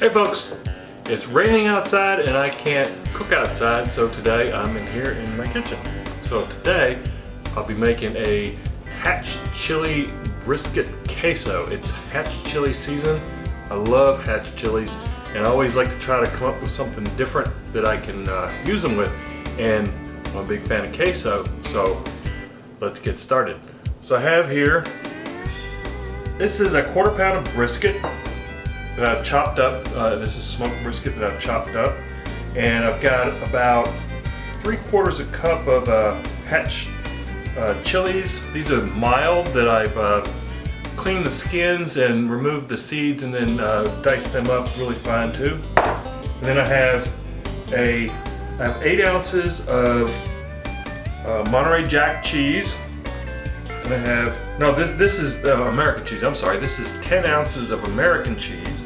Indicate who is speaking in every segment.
Speaker 1: Hey folks, it's raining outside and I can't cook outside, so today I'm in here in my kitchen. So today I'll be making a Hatch Chile Brisket Queso. It's Hatch Chile season. I love Hatch chilies and I always like to try to come up with something different that I can use them with. And I'm a big fan of queso, so let's get started. So I have here, this is a 1/4 pound of brisket that I've chopped up. This is smoked brisket that I've chopped up. And I've got about 3/4 cup of Hatch chilies. These are mild that I've cleaned the skins and removed the seeds and then diced them up really fine too. And then I have 8 ounces of Monterey Jack cheese. And I have, this is American cheese, I'm sorry. This is 10 ounces of American cheese.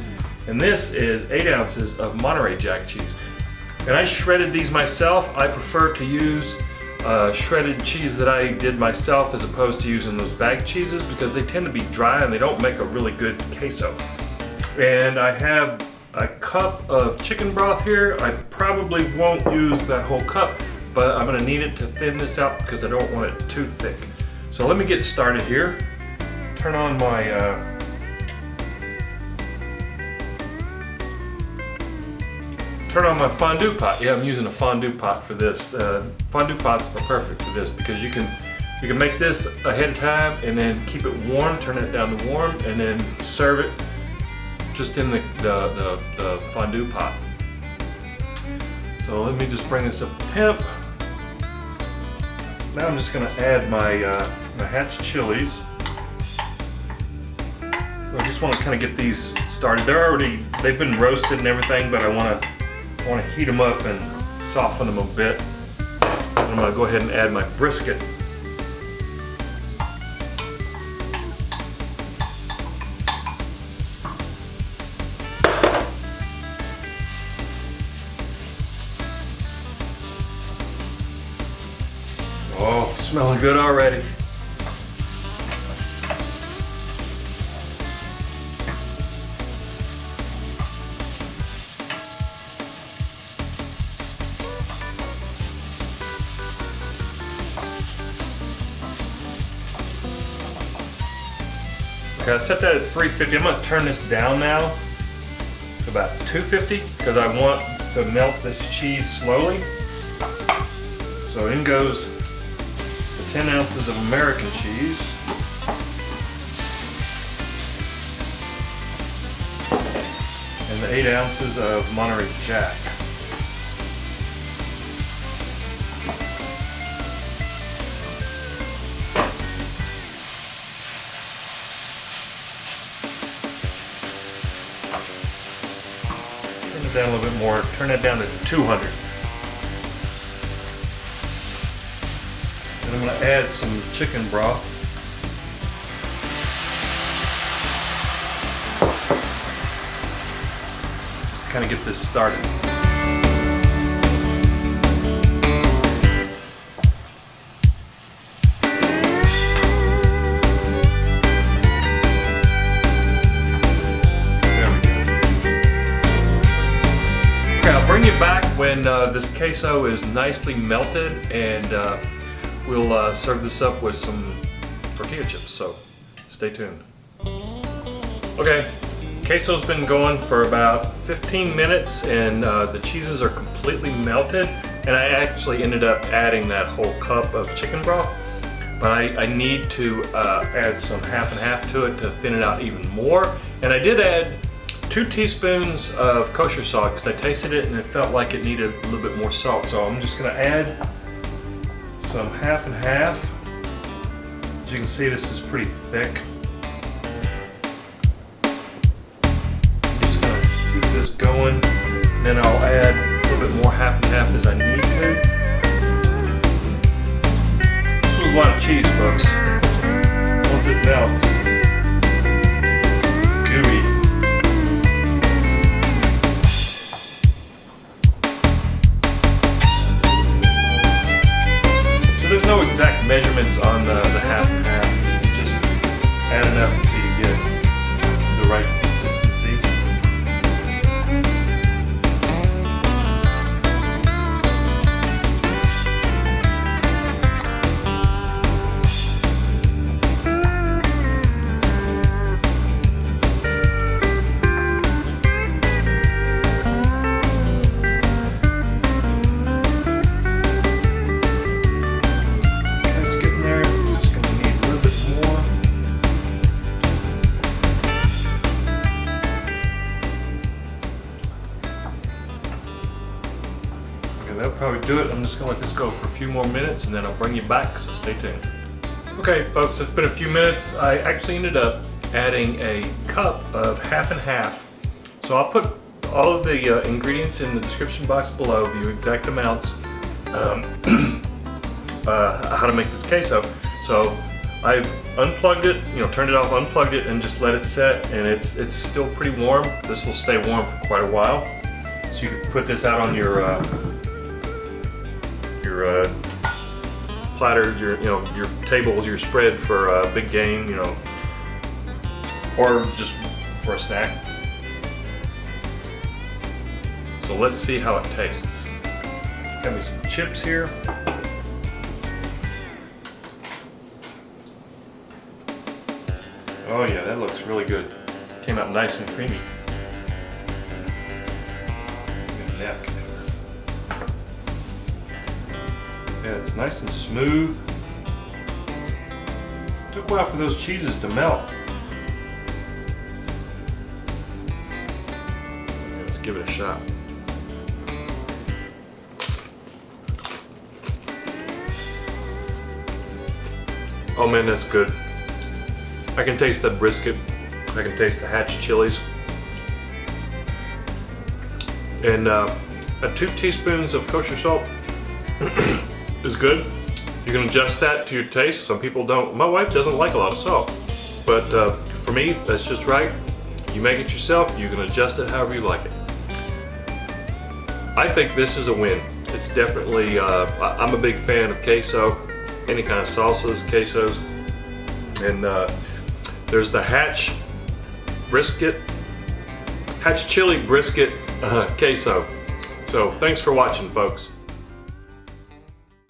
Speaker 1: And this is 8 ounces of Monterey Jack cheese. And I shredded these myself. I prefer to use shredded cheese that I did myself as opposed to using those bag cheeses because they tend to be dry and they don't make a really good queso. And I have a cup of chicken broth here. I probably won't use that whole cup, but I'm gonna need it to thin this out because I don't want it too thick. So let me get started here. Turn on my fondue pot. Yeah, I'm using a fondue pot for this. Fondue pots are perfect for this because you can make this ahead of time and then keep it warm, turn it down to warm, and then serve it just in the fondue pot. So let me just bring this up to temp. Now I'm just going to add my Hatch chilies. So I just want to kind of get these started. They've been roasted and everything, but I want to heat them up and soften them a bit. I'm going to go ahead and add my brisket. Oh, smelling good already. Okay, I set that at 350. I'm going to turn this down now to about 250 because I want to melt this cheese slowly. So in goes the 10 ounces of American cheese. And the 8 ounces of Monterey Jack. Down a little bit more, turn that down to 200. And I'm going to add some chicken broth. Just to kind of get this started. Bring you back when this queso is nicely melted, and we'll serve this up with some tortilla chips, so stay tuned. Okay, queso's been going for about 15 minutes and the cheeses are completely melted, and I actually ended up adding that whole cup of chicken broth, but I need to add some half and half to it to thin it out even more. And I did add 2 teaspoons of kosher salt because I tasted it and it felt like it needed a little bit more salt. So I'm just going to add some half and half. As you can see, this is pretty thick. I'm just going to keep this going. Then I'll add a little bit more half and half as I need to. This was a lot of cheese, folks. Once it melts, it's gooey. There's no exact measurements on the half and half. It's just add enough until you get the right consistency. And that'll probably do it. I'm just gonna let this go for a few more minutes and then I'll bring you back, so stay tuned. Okay folks, it's been a few minutes. I actually ended up adding a cup of half and half. So I'll put all of the ingredients in the description box below, the exact amounts, how to make this queso. So I've unplugged it, turned it off, unplugged it, and just let it set, and it's still pretty warm. This will stay warm for quite a while. So you can put this out on your platter, your table, your spread for a big game, or just for a snack. So let's see how it tastes. Got me some chips here. Oh yeah, that looks really good. Came out nice and creamy. Neck. Yeah, it's nice and smooth. Took a while for those cheeses to melt. Let's give it a shot. Oh man, that's good. I can taste the brisket. I can taste the Hatch chilies. And 2 teaspoons of kosher salt is good. You can adjust that to your taste. Some people don't. My wife doesn't like a lot of salt, but for me, that's just right. You make it yourself. You can adjust it however you like it. I think this is a win. It's definitely. I'm a big fan of queso, any kind of salsas, quesos, and there's the Hatch Chile Brisket Queso. So thanks for watching, folks.